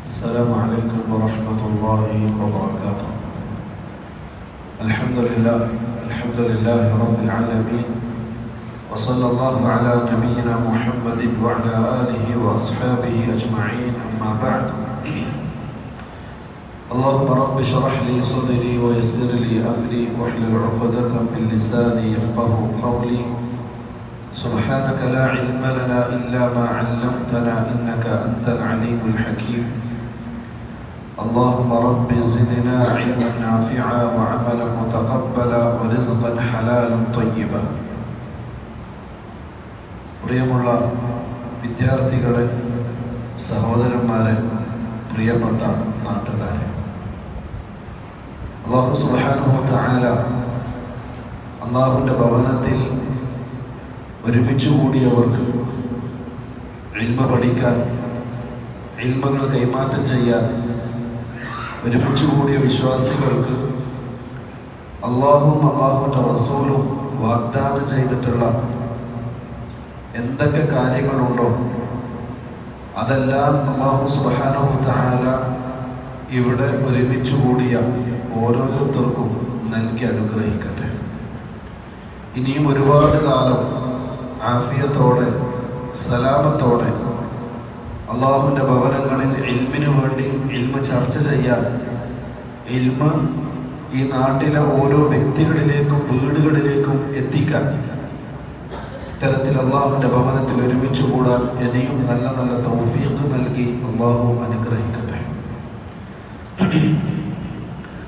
السلام عليكم ورحمة الله وبركاته. الحمد لله رب العالمين، وصلى الله على نبينا محمد وعلى آله وأصحابه أجمعين. أما بعد، اللهم رب اشرح لي صدري ويسر لي أمري واحلل عقدة من لساني يفقهوا قولي. سبحانك لا علم لنا إلا ما علمتنا إنك أنت العليم الحكيم. اللهم رب زدنا علما نافعا وعملا متقبلا ورزقا حلالا طيبا. പ്രിയമുള്ള വിദ്യാർത്ഥികളെ, സഹോദരന്മാരെ, പ്രിയപ്പെട്ട നാട്ടുകാരെ, അല്ലാഹു സുബ്ഹാനഹു വ തആല അല്ലാഹുവിൻ്റെ ഭവനത്തിൽ ഒരുമിച്ച് കൂടിയവർക്ക് ഇൽമ പഠിക്കാൻ, ഇൽമുകൾ കൈമാറ്റം ചെയ്യാൻ ഒരുമിച്ച് കൂടിയ വിശ്വാസികൾക്ക് അല്ലാഹുവും അല്ലാഹുവിൻ്റെ റസൂലും വാഗ്ദാനം ചെയ്തിട്ടുള്ള എന്തൊക്കെ കാര്യങ്ങളുണ്ടോ അതെല്ലാം അല്ലാഹു സുബ്ഹാനഹു വ തആല ഇവിടെ ഒരുമിച്ച് കൂടിയ ഓരോരുത്തർക്കും നൽകി അനുഗ്രഹിക്കട്ടെ. ഇനിയും ഒരുപാട് കാലം ആഫിയത്തോടെ സലാമത്തോടെ അള്ളാഹുവിൻ്റെ ഭവനങ്ങളിൽ ഇൽമിനു വേണ്ടി ഇൽമ ചർച്ച ചെയ്യാൻ, ഇൽമ ഈ നാട്ടിലെ ഓരോ വ്യക്തികളിലേക്കും വീടുകളിലേക്കും എത്തിക്കാൻ, ഇത്തരത്തിൽ അള്ളാഹുവിൻ്റെ ഭവനത്തിൽ ഒരുമിച്ച് കൂടാൻ ഇനിയും നല്ല നല്ല തൗഫീഖ് നൽകി അള്ളാഹു അനുഗ്രഹിക്കട്ടെ.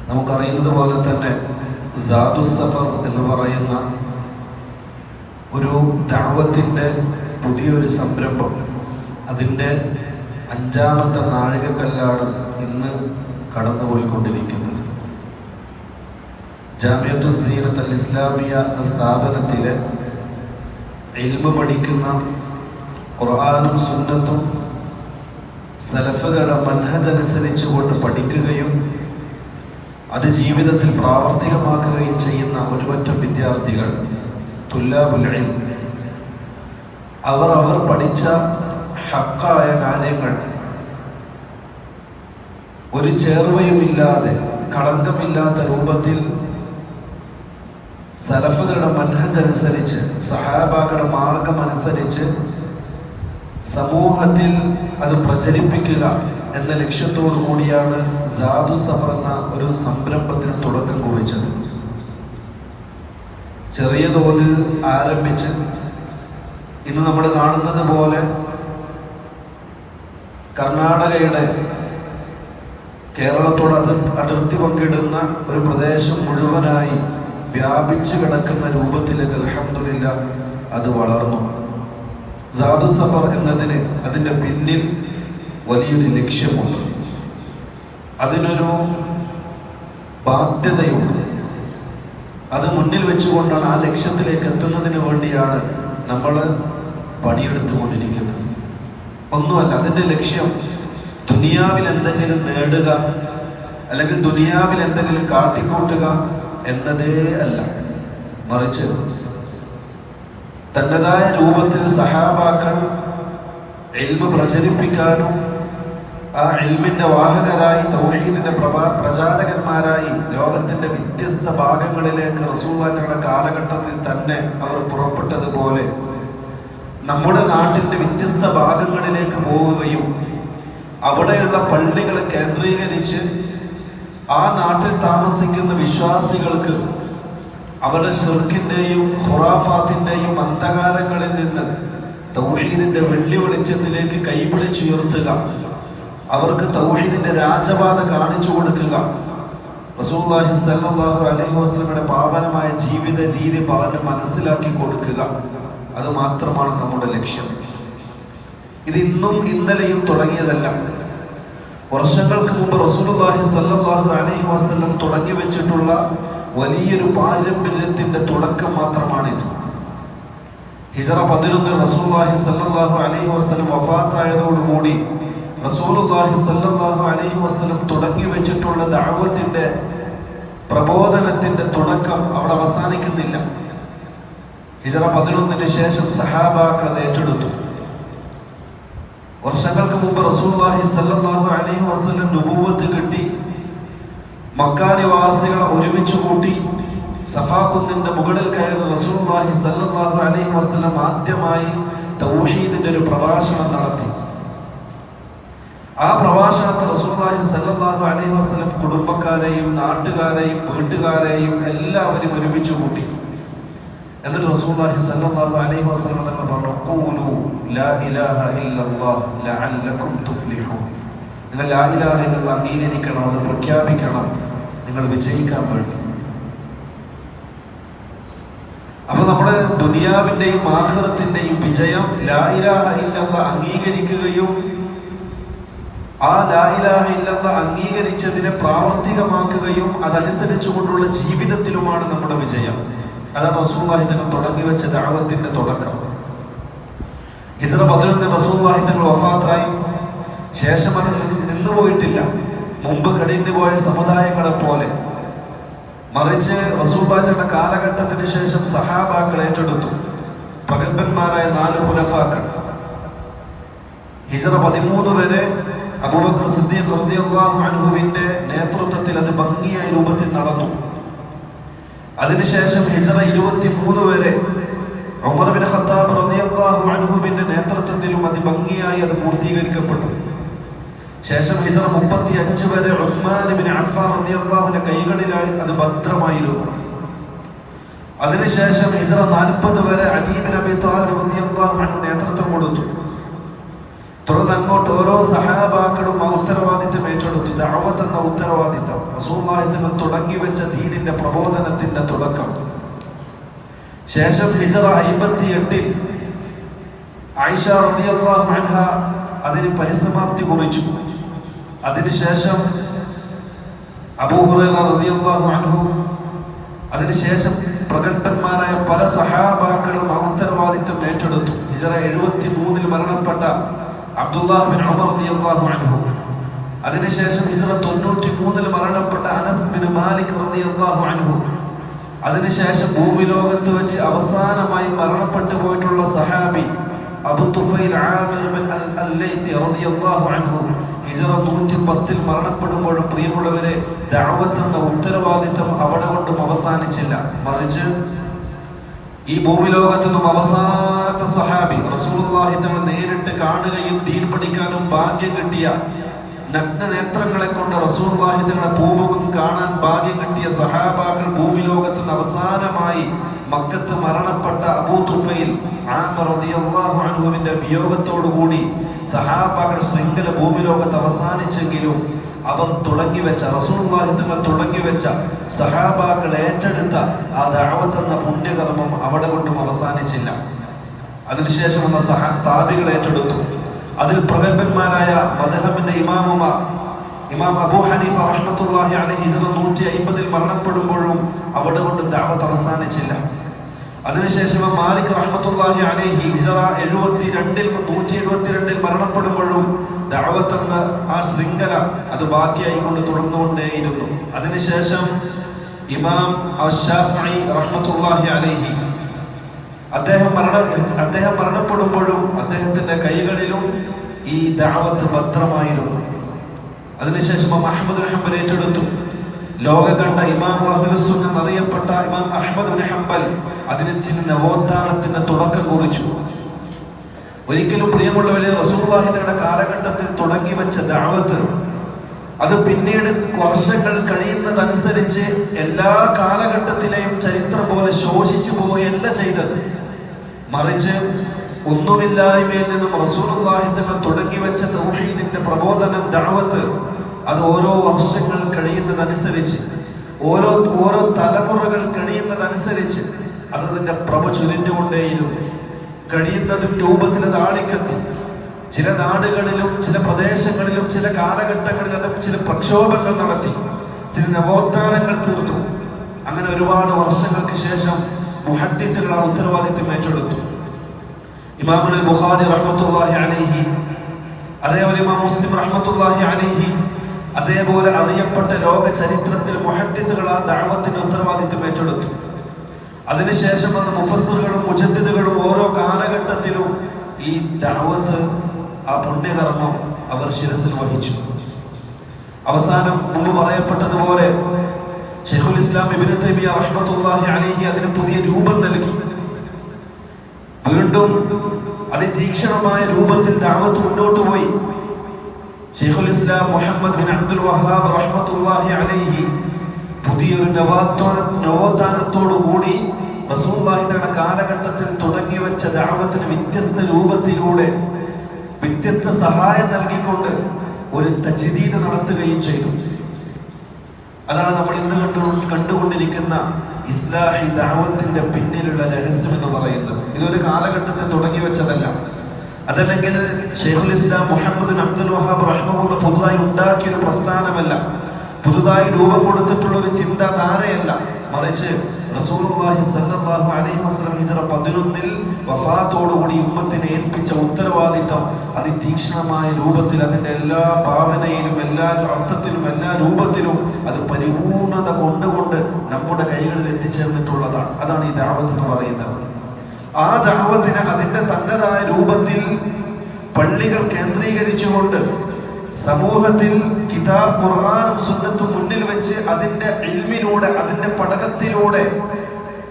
നമുക്കറിയുന്നത് പോലെ തന്നെ സാദുസ്സഫർ എന്ന് പറയുന്ന ഒരു ദഅവത്തിൻ്റെ പുതിയൊരു സംരംഭം, അതിൻ്റെ 5ാമത്തെ നാഴികക്കല്ലാണ് ഇന്ന് കടന്നുപോയിക്കൊണ്ടിരിക്കുന്നത്. ജാമിഅത്തു സീറത്ത് അൽ ഇസ്ലാമിയ എന്ന സ്ഥാപനത്തിലെ ഇൽമ പഠിക്കുന്ന, ഖുർആനും സുന്നത്തും സലഫുകളുടെ മൻഹജ് അനുസരിച്ചുകൊണ്ട് പഠിക്കുകയും അത് ജീവിതത്തിൽ പ്രാവർത്തികമാക്കുകയും ചെയ്യുന്ന ഒരുപറ്റം വിദ്യാർത്ഥികൾ, തുല്ലാബുൽ ഇൽം, അവർ പഠിച്ച ഹക്കായ കാര്യങ്ങൾ ഒരു ചേർവയുമില്ലാതെ, കളങ്കമില്ലാത്ത രൂപത്തിൽ സലഫുകളുടെ മൻഹജ് അനുസരിച്ച്, സഹാബാക്കളുടെ മാർഗം അനുസരിച്ച് സമൂഹത്തിൽ അത് പ്രചരിപ്പിക്കുക എന്ന ലക്ഷ്യത്തോടു കൂടിയാണ് സാദുസ്സഫർ എന്ന ഒരു സംരംഭത്തിന് തുടക്കം കുറിച്ചത്. ചെറിയ തോതിൽ ആരംഭിച്ച് ഇന്ന് നമ്മൾ കാണുന്നത് പോലെ കർണാടകയുടെ കേരളത്തോട് അതിർത്തി പങ്കിടുന്ന ഒരു പ്രദേശം മുഴുവനായി വ്യാപിച്ചു കിടക്കുന്ന രൂപത്തിലേക്ക് അൽഹംദുലില്ലാഹ് അത് വളർന്നു. സാദുസ്സഫർ എന്നതിന് അതിൻ്റെ പിന്നിൽ വലിയൊരു ലക്ഷ്യമുണ്ട്, അതിനൊരു ബാധ്യതയുണ്ട്. അത് മുന്നിൽ വെച്ചുകൊണ്ടാണ്, ആ ലക്ഷ്യത്തിലേക്ക് എത്തുന്നതിന് വേണ്ടിയാണ് നമ്മൾ പണിയെടുത്തുകൊണ്ടിരിക്കുന്നത്. ഒന്നുമല്ല, അതിൻ്റെ ലക്ഷ്യം ദുനിയാവിൽ എന്തെങ്കിലും നേടുക അല്ലെങ്കിൽ ദുനിയാവിൽ എന്തെങ്കിലും കാട്ടിക്കൂട്ടുക എന്നതേ അല്ല, മറിച്ച് തൻ്റെതായ രൂപത്തിൽ സഹാബാക്കൾ ഇൽമ പ്രചരിപ്പിക്കാനും ആ ഇൽമിൻ്റെ വാഹകരായി, തൗഹീദിന്റെ പ്രചാരകന്മാരായി ലോകത്തിന്റെ വ്യത്യസ്ത ഭാഗങ്ങളിലേക്ക് റസൂലുള്ളാഹിയുടെ കാലഘട്ടത്തിൽ തന്നെ അവർ പുറപ്പെട്ടതുപോലെ നമ്മുടെ നാട്ടിന്റെ വ്യത്യസ്ത ഭാഗങ്ങളിലേക്ക് പോവുകയും അവിടെയുള്ള പള്ളികൾ കേന്ദ്രീകരിച്ച് ആ നാട്ടിൽ താമസിക്കുന്ന വിശ്വാസികൾക്ക് അവരുടെ ശിർക്കിന്റെയും ഖുറാഫാത്തിന്റെയും അന്ധകാരങ്ങളിൽ നിന്ന് തൗഹീദിന്റെ വെള്ളി വെളിച്ചത്തിലേക്ക് കൈപിടിച്ചുയർത്തുക, അവർക്ക് തൗഹീദിന്റെ രാജപാത കാണിച്ചു കൊടുക്കുക, റസൂലുള്ളാഹി സ്വല്ലല്ലാഹു അലൈഹി വസല്ലമയുടെ പാവനമായ ജീവിത രീതി പറഞ്ഞ് മനസ്സിലാക്കി കൊടുക്കുക, അത് മാത്രമാണ് നമ്മുടെ ലക്ഷ്യം. ഇത് ഇന്നും ഇന്നലെയും തുടങ്ങിയതല്ല. വർഷങ്ങൾക്ക് മുമ്പ് റസൂലുള്ളാഹി സ്വല്ലല്ലാഹു അലൈഹി വസല്ലം തുടങ്ങി വെച്ചിട്ടുള്ള വലിയൊരു പാരമ്പര്യത്തിന്റെ തുടക്കം മാത്രമാണിത്. ഹിജ്റ 11 റസൂലുള്ളാഹി സ്വല്ലല്ലാഹു അലൈഹി വസല്ലം വഫാത്തായതോടുകൂടി റസൂലുള്ളാഹി സ്വല്ലല്ലാഹു അലൈഹി വസല്ലം തുടങ്ങി വെച്ചിട്ടുള്ള ദഅവത്തിന്റെ പ്രബോധനത്തിന്റെ തുടക്കം അവിടെ അവസാനിക്കുന്നില്ല. ഹിജ്റ 11 ശേഷം സഹാബാക്കൾ അത് ഏറ്റെടുത്തു. വർഷങ്ങൾക്ക് മുമ്പ് റസൂലുള്ളാഹി സ്വല്ലല്ലാഹു അലൈഹി വസല്ലം നുബുവത്ത് കിട്ടി. മക്ക നിവാസികളെ ഒരുമിച്ച് കൂട്ടി സഫാ കുന്നിന്റെ മുകളിൽ കയറി റസൂലുള്ളാഹി സ്വല്ലല്ലാഹു അലൈഹി വസല്ലം ആദ്യമായി തൗഹീദിന്റെ ഒരു പ്രഭാഷണം നടത്തി. ആ പ്രഭാഷണത്തിൽ റസൂലുള്ളാഹി സ്വല്ലല്ലാഹു അലൈഹി വസല്ലം കുടുംബക്കാരെയും നാട്ടുകാരെയും വീട്ടുകാരെയും എല്ലാവരും ഒരുമിച്ച് കൂട്ടി. എന്നിട്ട് റസൂലുള്ളാഹി സ്വല്ലല്ലാഹു അലൈഹി വസല്ലം തങ്ങൾ പറഞ്ഞു, ഖൂലു ലാ ഇലാഹ ഇല്ലല്ലാഹ് ലഅല്ലകും തുഫ്ലിഹൂൻ. നിങ്ങൾ ലാ ഇലാഹ ഇല്ലല്ലാഹ് അംഗീകരിക്കണം, അത് പ്രഖ്യാപിക്കണം, നിങ്ങൾ വിജയിക്കാൻ വേണ്ടി. അപ്പൊ നമ്മുടെ ദുനിയാവിന്റെയും ആഖിറത്തിന്റെയും വിജയം ലാ ഇലാഹ ഇല്ലല്ലാഹ് അംഗീകരിക്കുകയും ആ ലാ ഇലാഹ ഇല്ലല്ലാഹ് അംഗീകരിച്ചതിനെ പ്രാവർത്തികമാക്കുകയും അതനുസരിച്ചുകൊണ്ടുള്ള ജീവിതത്തിലുമാണ് നമ്മുടെ വിജയം. അതാണ് റസൂലുള്ളാഹി തങ്ങൾ തുടങ്ങി വെച്ച ദഅവത്തിന്റെ തുടക്കം. ഹിജ്റ 11 റസൂലുള്ളാഹി തങ്ങൾ വഫാത്തായി. ശേഷം അത് നിന്നുപോയിട്ടില്ല മുമ്പ് കഴിഞ്ഞു പോയ സമുദായങ്ങളെ പോലെ. മറിച്ച് റസൂലുള്ളാഹി തങ്ങളുടെ കാലഘട്ടത്തിന് ശേഷം സഹാബാക്കൾ ഏറ്റെടുത്തു. പ്രഗത്ഭന്മാരായ 4 ഖുലഫാക്കൾ. ഹിജ്റ 13 വരെ അബൂബക്കർ സിദ്ദീഖ് റളിയല്ലാഹു അൻഹുവിന്റെ നേതൃത്വത്തിൽ അത് ഭംഗിയായ രൂപത്തിൽ നടന്നു. അതിനുശേഷം ഹിജ്റ 23 വരെ ഉമർ ബിൻ ഖത്താബ് റളിയല്ലാഹു അൻഹുവിന്റെ നേതൃത്വത്തിലും അതിഭംഗിയായി അത് പൂർത്തീകരിക്കപ്പെട്ടു. ശേഷം ഹിജ്റ 35 വരെ ഉസ്മാൻ ബിൻ അഫ്ഫാൻ റളിയല്ലാഹുവിന്റെ കൈകളിലായി അത് ഭദ്രമായിരുന്നു. അതിനുശേഷം ഹിജ്റ 40 വരെ അലി ബിൻ അബി ത്വാലിബ് റളിയല്ലാഹു അൻഹു നേതൃത്വം കൊടുത്തു. തുടർന്ന് അങ്ങോട്ട് ഓരോ സഹാബാക്കളും ആ ഉത്തരവാദിത്തം ഏറ്റെടുത്തു. ദഅവത്ത് എന്ന ഉത്തരവാദിത്തം, റസൂലുള്ളാഹി തങ്ങൾ തുടങ്ങി വെച്ച ദീനിന്റെ പ്രബോധനത്തിന്റെ തുടക്കം. ശേഷം ഹിജ്റ 58 ആയിഷ റളിയല്ലാഹു അൻഹ അതിന് പരിസമാപ്തി കുറിച്ചു. അതിനുശേഷം അബൂ ഹുറൈറ റളിയല്ലാഹു അൻഹു, അതിനുശേഷം പ്രഗത്ഭന്മാരായ പല സഹാബാക്കളും ആ ഉത്തരവാദിത്തം ഏറ്റെടുത്തു. ഹിജ്റ 73 മരണപ്പെട്ട അബ്ദുല്ലാഹ് ബിൻ ഉമർ റളിയല്ലാഹു അൻഹു, അതിനുശേഷം ഹിജ്റ 93 മരണപ്പെട്ട അനസ് ബിൻ മാലിക് റളിയല്ലാഹു അൻഹു, അതിനുശേഷം ഭൂമി ലോകത്ത് വെച്ച് അവസാനമായി മരണപ്പെട്ടു പോയിട്ടുള്ള സഹാബി അബൂ തുഫൈൽ ആമിർ ബിൻ അൽ-ലൈഥി റളിയല്ലാഹു അൻഹു ഹിജ്റ 110 മരണപ്പെടുമ്പോഴും പ്രിയമുള്ളവരെ ദഅവത്ത് എന്ന ഉത്തരവാദിത്തം അവിടെ കൊണ്ടും അവസാനിച്ചില്ല. മറിച്ച് ഈ ഭൂമി ലോകത്തു നിന്നും അവസാനത്തെ സഹാബി റസൂലുള്ളാഹി തങ്ങൾ നേരിട്ട് കാണുകയും ദീൻ പഠിക്കാനും ഭാഗ്യം കിട്ടിയ, നഗ്ന നേത്രങ്ങളെ കൊണ്ട് റസൂലുള്ളാഹി തങ്ങളെ പൂമുഖം കാണാൻ ഭാഗ്യം കിട്ടിയ സഹാബാക്കൾ ഭൂമി ലോകത്ത് നിന്ന് അവസാനമായി മക്കത്ത് മരണപ്പെട്ട അബൂ തുഫൈൽ ആമിർ റളിയല്ലാഹു അൻഹുവിന്റെ വിയോഗത്തോടുകൂടി സഹാബാക്കൾ ശൃംഖല ഭൂമി ലോകത്ത് അവസാനിച്ചെങ്കിലും അവർ തുടങ്ങി വെച്ച, റസൂലുള്ളാഹി തങ്ങൾ തുടങ്ങി വെച്ച, സഹാബാക്കൾ ഏറ്റെടുത്ത ആ ദഅവത്ത് എന്ന പുണ്യകർമ്മം അവിടെ കൊണ്ടും അവസാനിച്ചില്ല. അതിനുശേഷം വന്ന താബികൾ ഏറ്റെടുത്തു. അതിൽ പ്രഗത്ഭന്മാരായ മദ്ഹബിന്റെ ഇമാമുമാർ, ഇമാം അബൂ ഹനീഫ റഹ്മത്തുള്ളാഹി അലൈഹി ഹിജ്റ 150 മരണപ്പെടുമ്പോഴും അവിടെ കൊണ്ട് ദഅവത്ത് അവസാനിച്ചില്ല. അതിനുശേഷം മാലിക് റഹ്മത്തുള്ളാഹി അലൈഹി ഹിജ്റ 172 മരണപ്പെടുമ്പോഴും ദഅവത്ത് എന്ന ആ ശൃംഖല അത് ബാക്കിയായിക്കൊണ്ട് തുടർന്നുകൊണ്ടേയിരുന്നു. അതിനുശേഷം ഇമാം അശ്ശാഫിഈ റഹ്മത്തുള്ളാഹി അലൈഹി അദ്ദേഹം മരണപ്പെടുമ്പോഴും അദ്ദേഹത്തിന്റെ കൈകളിലും ഈ ദഅവത്ത് ഭദ്രമായിരുന്നു. അതിനുശേഷം അഹ്മദ് ബിൻ ഹംബൽ ഏറ്റെടുത്തു. ലോക കണ്ട ഇമാം അഹ്ലുസ് സുന്ന എന്നറിയപ്പെട്ട ഇമാം അഹ്മദ് ബിൻ ഹംബൽ അതിന് ചില നവോത്ഥാനത്തിന്റെ തുടക്കം കുറിച്ചു. ഒരിക്കലും പ്രിയമുള്ളവരെ റസൂലുള്ളാഹി തങ്ങളുടെ കാലഘട്ടത്തിൽ തുടങ്ങി വെച്ച ദഅവത്ത് അത് പിന്നീട് വർഷങ്ങൾ കഴിയുന്നതനുസരിച്ച് എല്ലാ കാലഘട്ടത്തിലെയും ചരിത്രം പോലെ ശോഷിച്ചു പോവുകയല്ല ചെയ്തത്. മറിച്ച് ഒന്നുമില്ലായ്മയിൽ നിന്നും റസൂലുള്ളാഹി തങ്ങൾ തുടങ്ങി വെച്ച തൗഹീദിന്റെ പ്രബോധനം, ദഅവത്ത് അത് ഓരോ വർഷങ്ങൾ കഴിയുന്നതനുസരിച്ച്, ഓരോ തലമുറകൾ കഴിയുന്നതനുസരിച്ച് അതിന്റെ പ്രഭ ചുരുണ്ടുകൊണ്ടേയിരുന്നു. കഴിയുന്നതും രൂപത്തിൽ അത് ആളിക്കത്തി. ചില നാടുകളിലും ചില പ്രദേശങ്ങളിലും ചില കാലഘട്ടങ്ങളിലും അത് ചില പ്രക്ഷോഭങ്ങൾ നടത്തി, ചില നവോത്ഥാനങ്ങൾ തീർത്തു. അങ്ങനെ ഒരുപാട് വർഷങ്ങൾക്ക് ശേഷം മുഹദ്ദിസുകൾ ആ ഉത്തരവാദിത്വം ഏറ്റെടുത്തു. ഇമാമുൽ ബുഖാരി റഹ്മത്തുള്ളാഹി അലൈഹി, അതേപോലെ ഇമാം മുസ്ലിം റഹ്മത്തുള്ളാഹി അലൈഹി, അതേപോലെ അറിയപ്പെട്ട ലോക ചരിത്രത്തിൽ മുഹദ്ദിസുകൾ ആ ദഅവത്തിന്റെ ഉത്തരവാദിത്വം ഏറ്റെടുത്തു. അതിനുശേഷം വന്ന മുഫസ്സിറുകളും മുജദ്ദിദുകളും ഓരോ കാലഘട്ടത്തിലും ഈ ദഅവത്ത് ആ പുണ്യകർമ്മം അവർ ശിരസിൽ വഹിച്ചു. അവസാനം മുമ്പ് പറയപ്പെട്ടതുപോലെ ശൈഖുൽ ഇസ്ലാം ഇബ്നു തൈമിയ്യ റഹ്മത്തുള്ളാഹി അലൈഹി അതിന് പുതിയ രൂപം നൽകി. വീണ്ടും അതിതീക്ഷണമായ രൂപത്തിൽ ദഅവത്ത് മുന്നോട്ട് പോയി. ശൈഖുൽ ഇസ്ലാം മുഹമ്മദ് ബിൻ അബ്ദുൽ വഹാബ് റഹ്മത്തുള്ളാഹി അലൈഹി പുതിയൊരു നവോത്ഥാനത്തോടു കൂടി റസൂലുള്ളാഹിയുടെ കാലഘട്ടത്തിൽ തുടങ്ങി വെച്ച ദഅവത്തിന് വ്യത്യസ്ത രൂപത്തിലൂടെ വ്യത്യസ്ത സഹായം നൽകിക്കൊണ്ട് ഒരു തജ്ദീദ് നടത്തുകയും ചെയ്തു. അതാണ് നമ്മൾ ഇന്ന് കണ്ടുകൊണ്ടിരിക്കുന്ന ഇസ്ലാഹി ദഅവത്തിന്റെ പിന്നിലുള്ള രഹസ്യം എന്ന് പറയുന്നത്. ഇതൊരു കാലഘട്ടത്തിൽ തുടങ്ങി വെച്ചതല്ല. അതല്ലെങ്കിൽ ശൈഖുൽ ഇസ്ലാം മുഹമ്മദ് ബിൻ അബ്ദുൽ വഹാബ് റഹിമഹുല്ലാഹ് പുതുതായി ഉണ്ടാക്കിയൊരു പ്രസ്ഥാനമല്ല, പുതുതായി രൂപം കൊടുത്തിട്ടുള്ള ഒരു ചിന്താധാരയല്ല. മറിച്ച് റസൂലുള്ളാഹി സ്വല്ലല്ലാഹു അലൈഹി വസല്ലം ഹിജ്റ 11 വഫാത്തോടുകൂടി ഉമ്മത്തിനെ ഏൽപ്പിച്ച ഉത്തരവാദിത്തം അതിതീക്ഷ്ണമായ രൂപത്തിൽ അതിന്റെ എല്ലാ ഭാവനയിലും എല്ലാ അർത്ഥത്തിലും എല്ലാ രൂപത്തിലും അത് പരിപൂർണത കൊണ്ടുകൊണ്ട് നമ്മുടെ കൈകളിൽ എത്തിച്ചേർന്നിട്ടുള്ളതാണ്. അതാണ് ഈ ദഅവത്ത് എന്ന് പറയുന്നത്. ആ ദഅവത്തിന് അതിന്റെ തന്നതായ രൂപത്തിൽ പള്ളികൾ കേന്ദ്രീകരിച്ചുകൊണ്ട് സമൂഹത്തിൽ കിതാബ് ഖുർആനും സുന്നത്തും മുന്നിൽ വെച്ച് അതിന്റെ ഇൽമിലൂടെ അതിന്റെ പഠനത്തിലൂടെ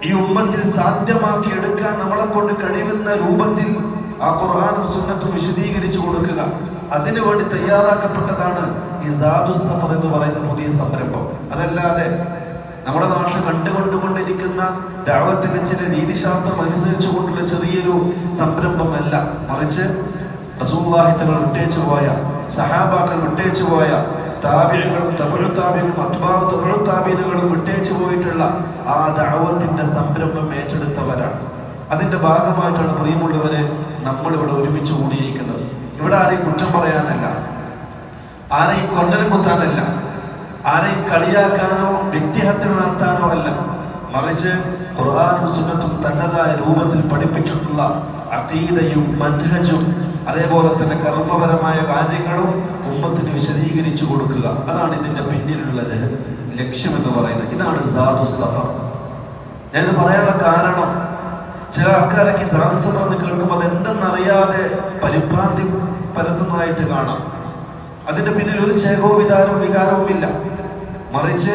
ഈ ഉമ്മത്തിൽ സാധ്യമാക്കി എടുക്കാൻ നമ്മളെ കൊണ്ട് കഴിയുന്ന രൂപത്തിൽ ആ ഖുർആനും സുന്നത്തും വിശദീകരിച്ചു കൊടുക്കുക. അതിനുവേണ്ടി തയ്യാറാക്കപ്പെട്ടതാണ് ഈ സാദുസ് സഫർ എന്ന് പറയുന്ന പുതിയ സംരംഭം. അതല്ലാതെ നമ്മുടെ നാട്ടിൽ കണ്ടുകൊണ്ടിരിക്കുന്ന ദഅവത്തിന്റെ ചില രീതിശാസ്ത്രം അനുസരിച്ചു കൊണ്ടുള്ള ചെറിയൊരു സംരംഭമല്ല. മറിച്ച് റസൂലുള്ളാഹി തങ്ങൾ വിട്ടേച്ചു പോയ, സഹാബാക്കൾ വിട്ടേച്ചു പോയ, താബിഈകളും തബഉ താബിഈകളും അത്ബാഉ തബഉ താബിഈകളും വിട്ടേച്ചു പോയിട്ടുള്ള ആ ദഅവത്തിന്റെ സംരംഭം ഏറ്റെടുത്തവരാണ്. അതിന്റെ ഭാഗമായിട്ടാണ് പ്രിയമുള്ളവരെ നമ്മൾ ഇവിടെ ഒരുമിച്ച് കൂടിയിരിക്കുന്നത്. ഇവിടെ ആരെയും കുറ്റം പറയാനല്ല, ആരെയും കൊണ്ടനം കുത്താനല്ല, ആരെയും കളിയാക്കാനോ വ്യക്തിഹത്യ നടത്താനോ അല്ല. മറിച്ച് ഖുർആനും സുന്നത്തും തന്നതായ രൂപത്തിൽ പഠിപ്പിച്ചിട്ടുള്ള അഖീദയും മൻഹജും അതേപോലെ തന്നെ കർമ്മപരമായ കാര്യങ്ങളും ഉമ്മത്തിന് വിശദീകരിച്ചു കൊടുക്കുക. അതാണ് ഇതിന്റെ പിന്നിലുള്ള ലക്ഷ്യം എന്ന് പറയുന്നത്. ഇതാണ് സാദുസ് സഫർ. ഞാനിത് പറയാനുള്ള കാരണം, ചില ആൾക്കാരൊക്കെ സാദുസ് സഫർ എന്ന് കേൾക്കുമ്പോൾ അതെന്തെന്നറിയാതെ പരിഭ്രാന്തി പരത്തുന്നതായിട്ട് കാണാം. അതിന്റെ പിന്നിൽ ഒരു ചേകവും വികാരവും ഇല്ല. മറിച്ച്